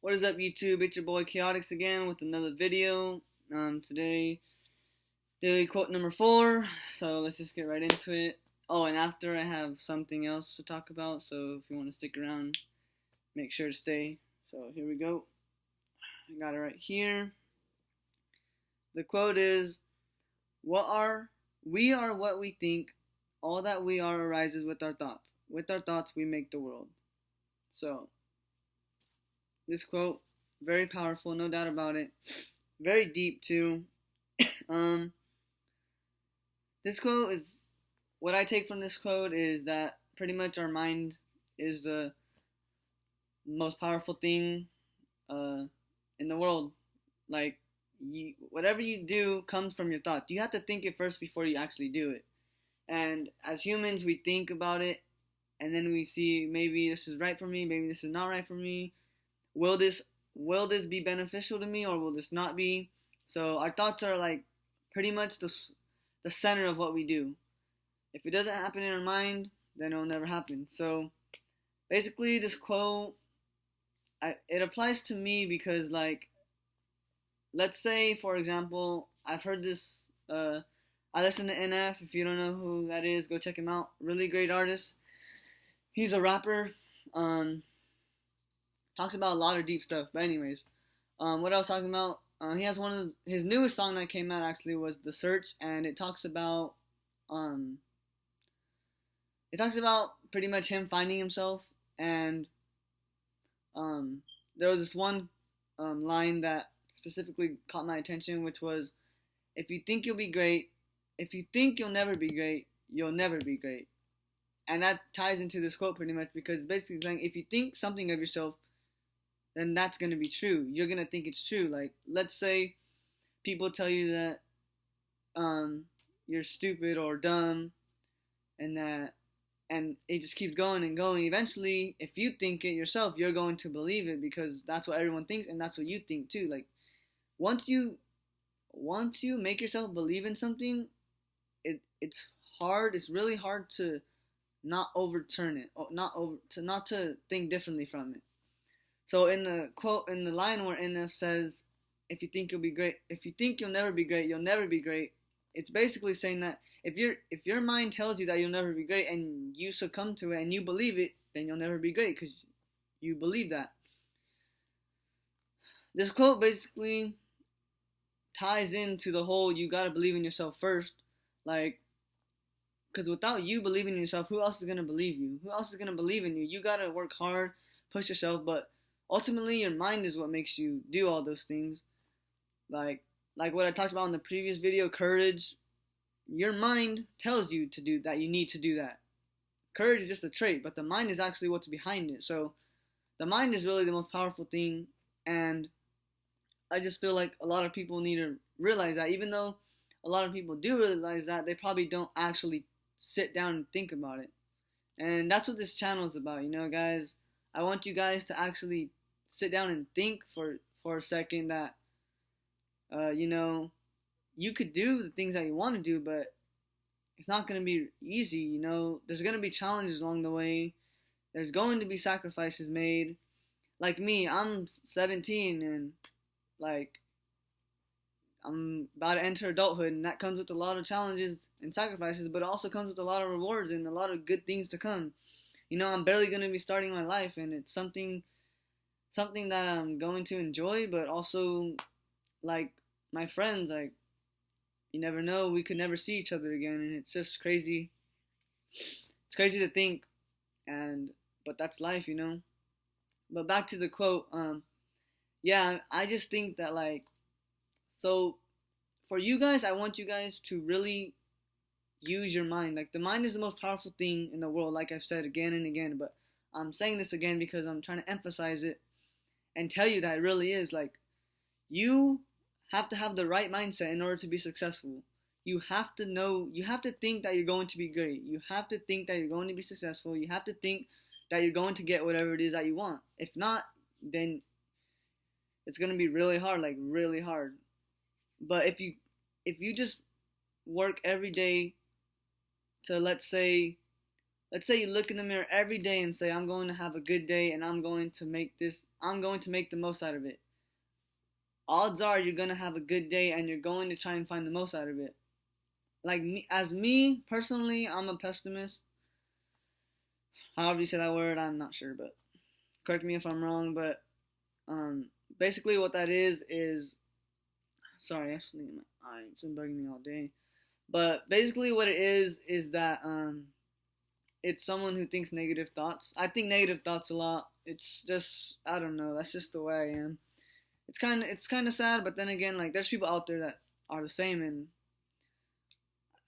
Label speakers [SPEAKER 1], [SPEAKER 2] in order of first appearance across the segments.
[SPEAKER 1] What is up, YouTube? It's your boy Chaotix again with another video. Today, daily quote number 4. So let's just get right into it. Oh, and after I have something else to talk about. So if you want to stick around, make sure to stay. So here we go. I got it right here. The quote is, We are what we think. All that we are arises with our thoughts. With our thoughts, we make the world." So this quote, very powerful, no doubt about it. Very deep too. Um, this quote is, what I take from this quote is that pretty much our mind is the most powerful thing in the world. Like, whatever you do comes from your thought. You have to think it first before you actually do it. And as humans, we think about it, and then we see, maybe this is right for me, maybe this is not right for me. Will this be beneficial to me, or will this not be? So our thoughts are like pretty much the center of what we do. If it doesn't happen in our mind, then it'll never happen. So basically, this quote, it applies to me because, like, let's say, for example, I've heard this. I listen to NF. If you don't know who that is, go check him out. Really great artist. He's a rapper. Talks about a lot of deep stuff. But anyways, what I was talking about, he has one of his newest song that came out actually was "The Search," and it talks about pretty much him finding himself. And there was this one line that specifically caught my attention, which was, "If you think you'll be great, if you think you'll never be great, you'll never be great." And that ties into this quote pretty much, because basically saying, if you think something of yourself, then that's going to be true. You're going to think it's true. Like, let's say people tell you that you're stupid or dumb, and it just keeps going and going. Eventually, if you think it yourself, you're going to believe it, because that's what everyone thinks, and that's what you think too. Like, once you make yourself believe in something, it's hard. It's really hard to not overturn it, or not to think differently from it. So in the quote, in the line where NF says, "If you think you'll be great, if you think you'll never be great, you'll never be great," it's basically saying that if your mind tells you that you'll never be great, and you succumb to it and you believe it, then you'll never be great because you believe that. This quote basically ties into the whole, you gotta believe in yourself first, like, because without you believing in yourself, who else is gonna believe you? Who else is gonna believe in you? You gotta work hard, push yourself, but ultimately your mind is what makes you do all those things. Like what I talked about in the previous video, courage. Your mind tells you to do that. You need to do that. Courage is just a trait, but the mind is actually what's behind it. So the mind is really the most powerful thing, and I just feel like a lot of people need to realize that. Even though a lot of people do realize that, they probably don't actually sit down and think about it. And that's what this channel is about, guys. I want you guys to actually sit down and think for a second that, you could do the things that you want to do, but it's not going to be easy. There's going to be challenges along the way. There's going to be sacrifices made. Like me, I'm 17, and like, I'm about to enter adulthood, and that comes with a lot of challenges and sacrifices, but it also comes with a lot of rewards and a lot of good things to come. I'm barely going to be starting my life, and it's something that I'm going to enjoy, but also, like, my friends, like, you never know, we could never see each other again, and it's just crazy. It's crazy to think, but that's life, But back to the quote, yeah, I just think that, like, so for you guys, I want you guys to really use your mind. Like, the mind is the most powerful thing in the world, like I've said again and again, but I'm saying this again because I'm trying to emphasize it and tell you that it really is. Like, you have to have the right mindset in order to be successful. You have to think that you're going to be great. You have to think that you're going to be successful. You have to think that you're going to get whatever it is that you want. If not, then it's going to be really hard, like really hard. But if you just work every day to, let's say, let's say you look in the mirror every day and say, I'm going to have a good day and I'm going to make the most out of it. Odds are you're going to have a good day and you're going to try and find the most out of it. Like me personally, I'm a pessimist. However you say that word, I'm not sure, but correct me if I'm wrong. But basically what that is, sorry, actually my eye, it's been bugging me all day. But basically what it is that it's someone who thinks negative thoughts. I think negative thoughts a lot. It's just, I don't know, that's just the way I am. It's kind of sad, but then again, like, there's people out there that are the same, and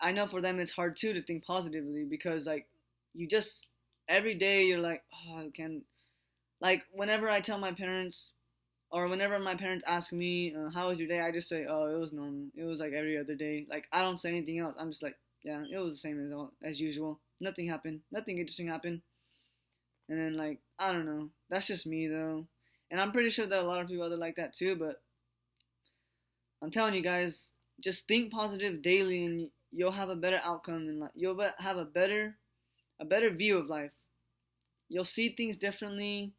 [SPEAKER 1] I know for them it's hard too to think positively, because like, you just every day you're like, oh, I can, like, whenever I tell my parents, or whenever my parents ask me, how was your day, I just say, oh, it was normal. It was like every other day. Like, I don't say anything else. I'm just like, yeah, it was the same as usual. Nothing happened. Nothing interesting happened. And then, like, I don't know. That's just me, though. And I'm pretty sure that a lot of people are like that too. But I'm telling you guys, just think positive daily, and you'll have a better outcome, and like, you'll have a better view of life. You'll see things differently.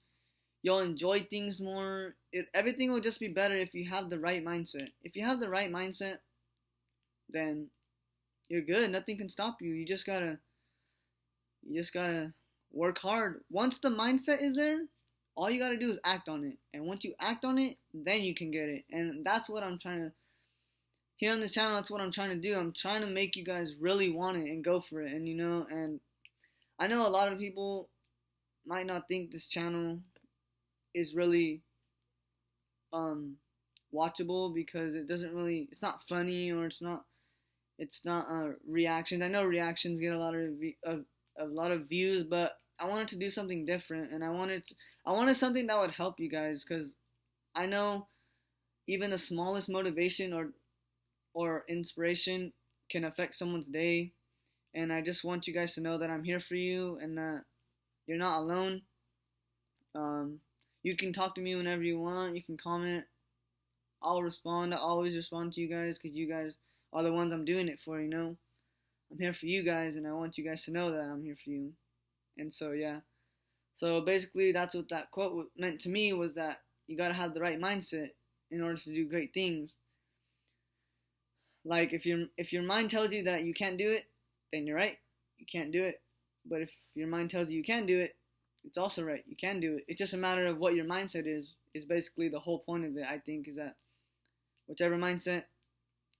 [SPEAKER 1] You'll enjoy things more. Everything will just be better if you have the right mindset. If you have the right mindset, then you're good. Nothing can stop you. You just gotta work hard. Once the mindset is there, all you gotta do is act on it. And once you act on it, then you can get it. And that's what I'm trying to, here on this channel, that's what I'm trying to do. I'm trying to make you guys really want it and go for it. And and I know a lot of people might not think this channel is really watchable, because it's not funny, or it's not reactions. I know reactions get a lot of views, but I wanted to do something different, and I wanted something that would help you guys, because I know even the smallest motivation or inspiration can affect someone's day. And I just want you guys to know that I'm here for you, and that you're not alone. You can talk to me whenever you want. You can comment. I'll respond. I always respond to you guys, because you guys are the ones I'm doing it for, I'm here for you guys, and I want you guys to know that I'm here for you. And so, yeah. So basically, that's what that quote meant to me, was that you gotta have the right mindset in order to do great things. Like, if your mind tells you that you can't do it, then you're right. You can't do it. But if your mind tells you can do it, it's also right. You can do it. It's just a matter of what your mindset is. Is basically the whole point of it, I think, is that whichever mindset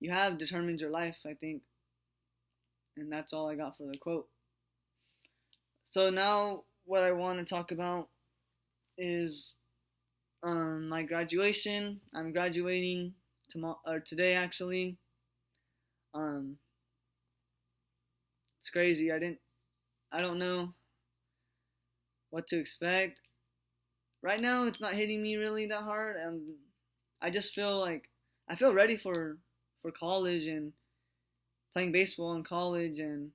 [SPEAKER 1] you have determines your life, I think. And that's all I got for the quote. So now what I want to talk about is my graduation. I'm graduating today, actually. It's crazy. I don't know what to expect. Right now, it's not hitting me really that hard. I just feel like I feel ready for college, and playing baseball in college, and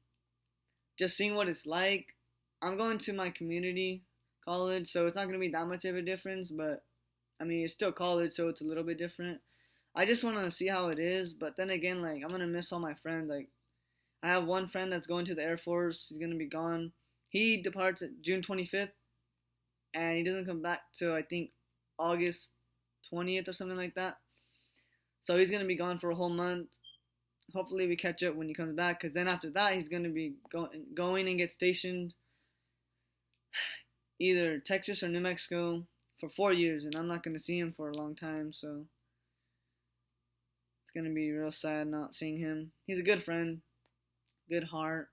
[SPEAKER 1] just seeing what it's like. I'm going to my community college, so it's not going to be that much of a difference, but I mean, it's still college, so it's a little bit different. I just want to see how it is, but then again, like, I'm going to miss all my friends. Like, I have one friend that's going to the Air Force. He's going to be gone. He departs at June 25th, and he doesn't come back till, I think, August 20th or something like that. So he's going to be gone for a whole month. Hopefully we catch up when he comes back, because then after that, he's going to be going and get stationed either Texas or New Mexico for 4 years, and I'm not going to see him for a long time, so it's going to be real sad not seeing him. He's a good friend, good heart.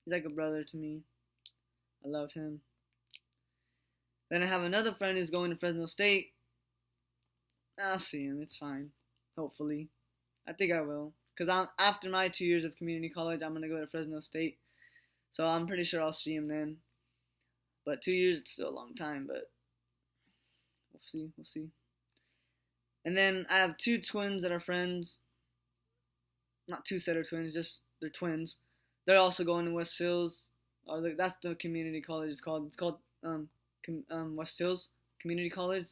[SPEAKER 1] He's like a brother to me. I love him. Then I have another friend who's going to Fresno State. I'll see him. It's fine. Hopefully. I think I will. Because after my 2 years of community college, I'm going to go to Fresno State. So I'm pretty sure I'll see him then. But 2 years, it's still a long time. But we'll see. We'll see. And then I have two twins that are friends. Not two set of twins, just they're twins. They're also going to West Hills. That's the community college it's called. It's called West Hills Community College.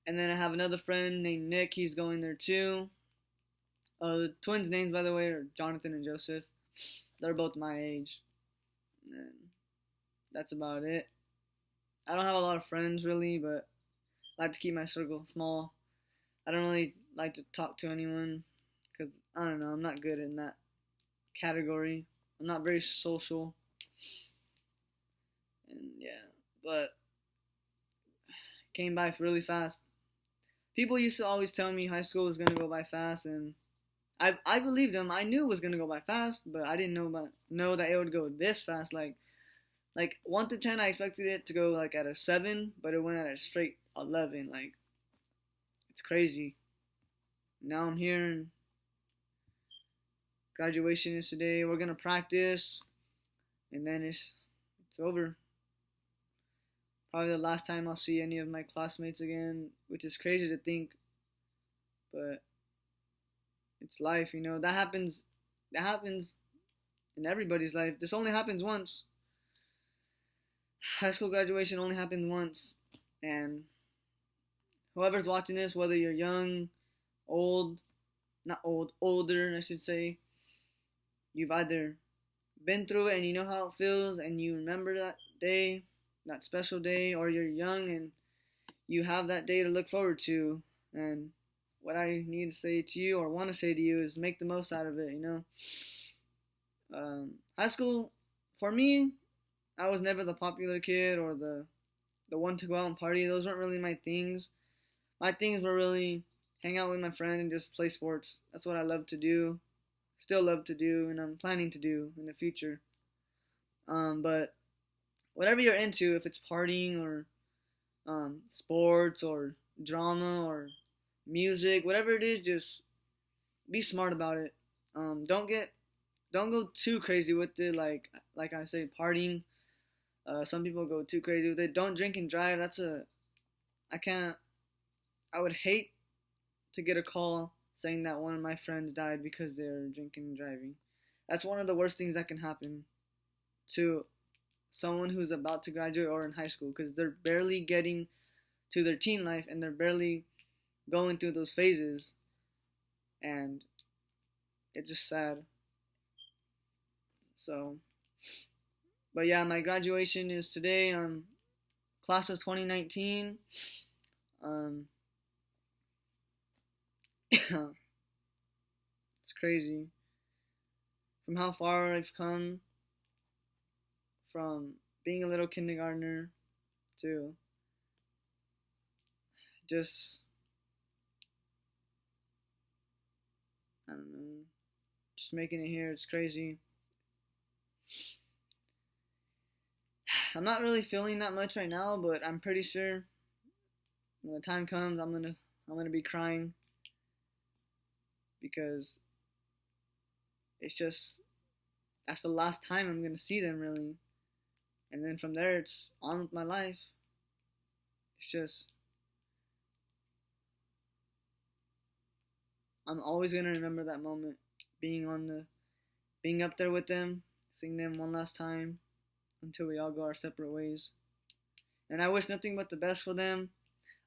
[SPEAKER 1] And then I have another friend named Nick. He's going there too. The twins' names, by the way, are Jonathan and Joseph. They're both my age. and that's about it. I don't have a lot of friends really, but I like to keep my circle small. I don't really like to talk to anyone because I don't know, I'm not good in that category. I'm not very social, and yeah, but came by really fast. People used to always tell me high school was gonna go by fast, and I believed them. I knew it was gonna go by fast, but I didn't know that it would go this fast. Like 1 to 10, I expected it to go like at a 7, but it went at a straight 11. Like it's crazy. Now I'm here, and graduation is today. We're gonna practice, and then it's over. Probably the last time I'll see any of my classmates again, which is crazy to think, but it's life, you know. That happens. That happens in everybody's life. This only happens once. High school graduation only happens once, and whoever's watching this, whether you're young, old, not old, older, I should say, you've either been through it and you know how it feels and you remember that day, that special day, or you're young and you have that day to look forward to. And what I need to say to you or want to say to you is make the most out of it, you know. High school, for me, I was never the popular kid or the one to go out and party. Those weren't really my things. My things were really hang out with my friend and just play sports. That's what I love to do, still love to do, and I'm planning to do in the future. But whatever you're into, if it's partying or sports or drama or music, whatever it is, just be smart about it. Don't go too crazy with it. Like I say, partying. Some people go too crazy with it. Don't drink and drive. I can't. I would hate to get a call saying that one of my friends died because they're drinking and driving. That's one of the worst things that can happen to someone who's about to graduate or in high school, because they're barely getting to their teen life and they're barely going through those phases, and it's just sad. So, but yeah, my graduation is today. Class of 2019. It's crazy from how far I've come, from being a little kindergartner to just, I don't know, just making it here. It's crazy. I'm not really feeling that much right now, but I'm pretty sure when the time comes, I'm gonna be crying, because it's just that's the last time I'm gonna see them really, and then from there it's on with my life. It's just I'm always gonna remember that moment, being up there with them, seeing them one last time until we all go our separate ways. And I wish nothing but the best for them.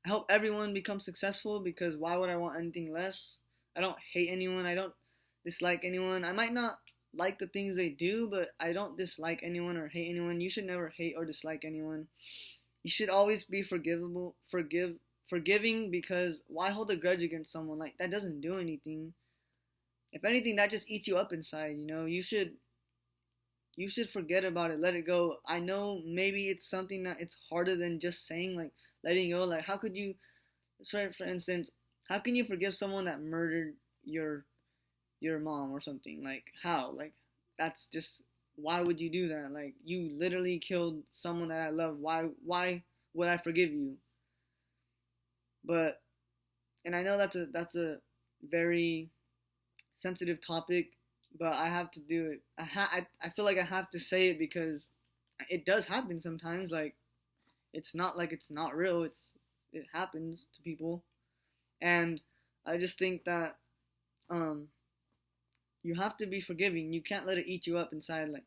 [SPEAKER 1] I hope everyone becomes successful, because why would I want anything less? I don't hate anyone. I don't dislike anyone. I might not like the things they do, but I don't dislike anyone or hate anyone. You should never hate or dislike anyone. You should always be forgiving, because why hold a grudge against someone? Like, that doesn't do anything. If anything, that just eats you up inside, you know? You should forget about it, let it go. I know maybe it's something that it's harder than just saying, like, letting go. Like, how could you, for instance, how can you forgive someone that murdered your mom or something? Like, how? Like, that's just, why would you do that? Like, you literally killed someone that I love. Why would I forgive you? But, and I know that's a very sensitive topic, but I have to do it. I feel like I have to say it, because it does happen sometimes. Like, it's not like it's not real. It happens to people, and I just think that you have to be forgiving. You can't let it eat you up inside. Like,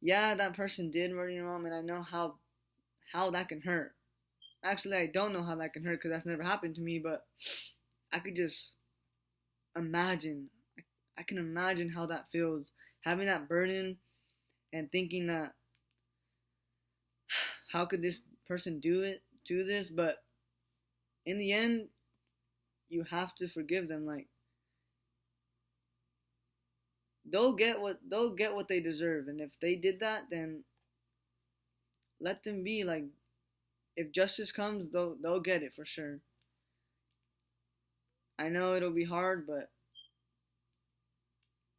[SPEAKER 1] yeah, that person did murder your mom, and I know how that can hurt. Actually, I don't know how that can hurt, because that's never happened to me. But I could just imagine. I can imagine how that feels, having that burden and thinking that how could this person do this, but in the end you have to forgive them. Like, they'll get what they deserve, and if they did that, then let them be. Like, if justice comes, they'll get it for sure. I know it'll be hard, but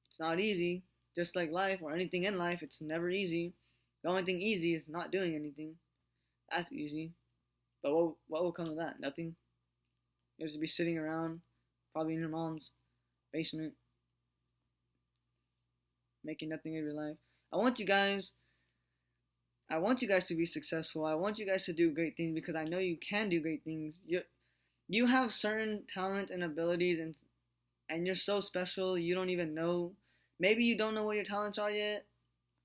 [SPEAKER 1] it's not easy. Just like life or anything in life, it's never easy. The only thing easy is not doing anything. That's easy. But what will come of that? Nothing. You'll just be sitting around, probably in your mom's basement, making nothing of your life. I want you guys to be successful. I want you guys to do great things because I know you can do great things. You have certain talent and abilities, and you're so special you don't even know. Maybe you don't know what your talents are yet,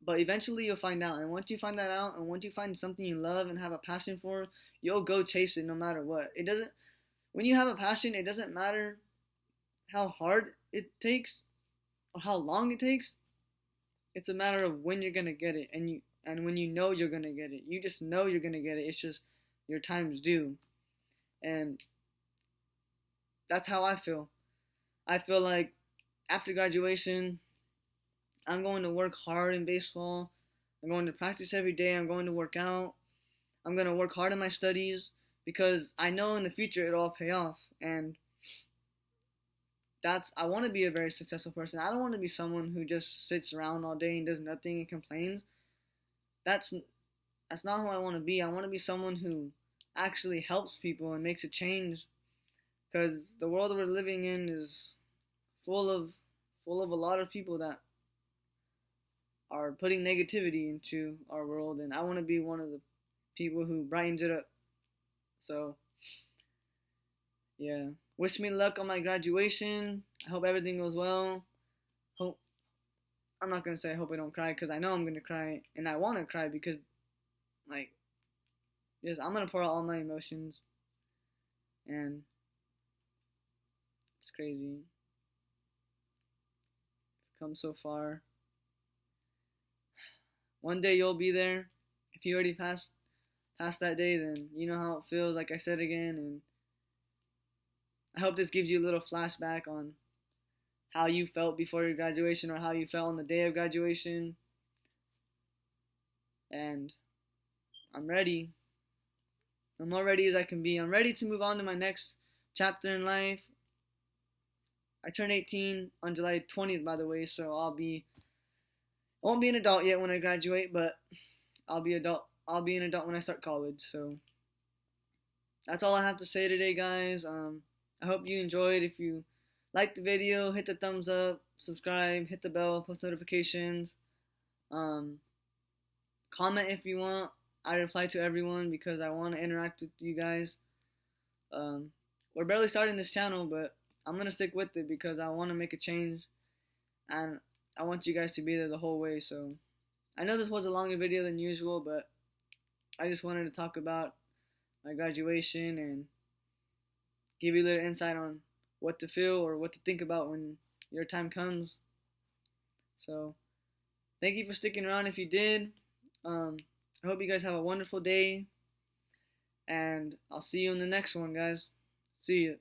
[SPEAKER 1] but eventually you'll find out. And once you find that out, and once you find something you love and have a passion for, you'll go chase it no matter what. When you have a passion, it doesn't matter how hard it takes or how long it takes. It's a matter of when you're gonna get it, and when you know you're gonna get it. You just know you're gonna get it. It's just your time's due. And that's how I feel. I feel like after graduation, I'm going to work hard in baseball. I'm going to practice every day. I'm going to work out. I'm going to work hard in my studies because I know in the future it'll all pay off. And I want to be a very successful person. I don't want to be someone who just sits around all day and does nothing and complains. That's not who I want to be. I want to be someone who actually helps people and makes a change, because the world we're living in is full of a lot of people that are putting negativity into our world, and I want to be one of the people who brightens it up. So, yeah. Wish me luck on my graduation. I hope everything goes well. I'm not going to say I hope I don't cry, because I know I'm going to cry, and I want to cry because, like, I'm going to pour out all my emotions, and it's crazy. I've come so far. One day you'll be there. If you already passed that day, then you know how it feels, like I said again, and I hope this gives you a little flashback on how you felt before your graduation or how you felt on the day of graduation. And I'm ready. I'm more ready as I can be. I'm ready to move on to my next chapter in life. I turn 18 on July 20th, by the way, so I won't be an adult yet when I graduate, but I'll be an adult when I start college. So that's all I have to say today, guys. I hope you enjoyed. If you liked the video, hit the thumbs up, subscribe, hit the bell, post notifications. Comment if you want. I reply to everyone because I want to interact with you guys. We're barely starting this channel, but I'm going to stick with it because I want to make a change, and I want you guys to be there the whole way. So I know this was a longer video than usual, but I just wanted to talk about my graduation and give you a little insight on what to feel or what to think about when your time comes. So thank you for sticking around if you did. I hope you guys have a wonderful day, and I'll see you in the next one, guys. See you.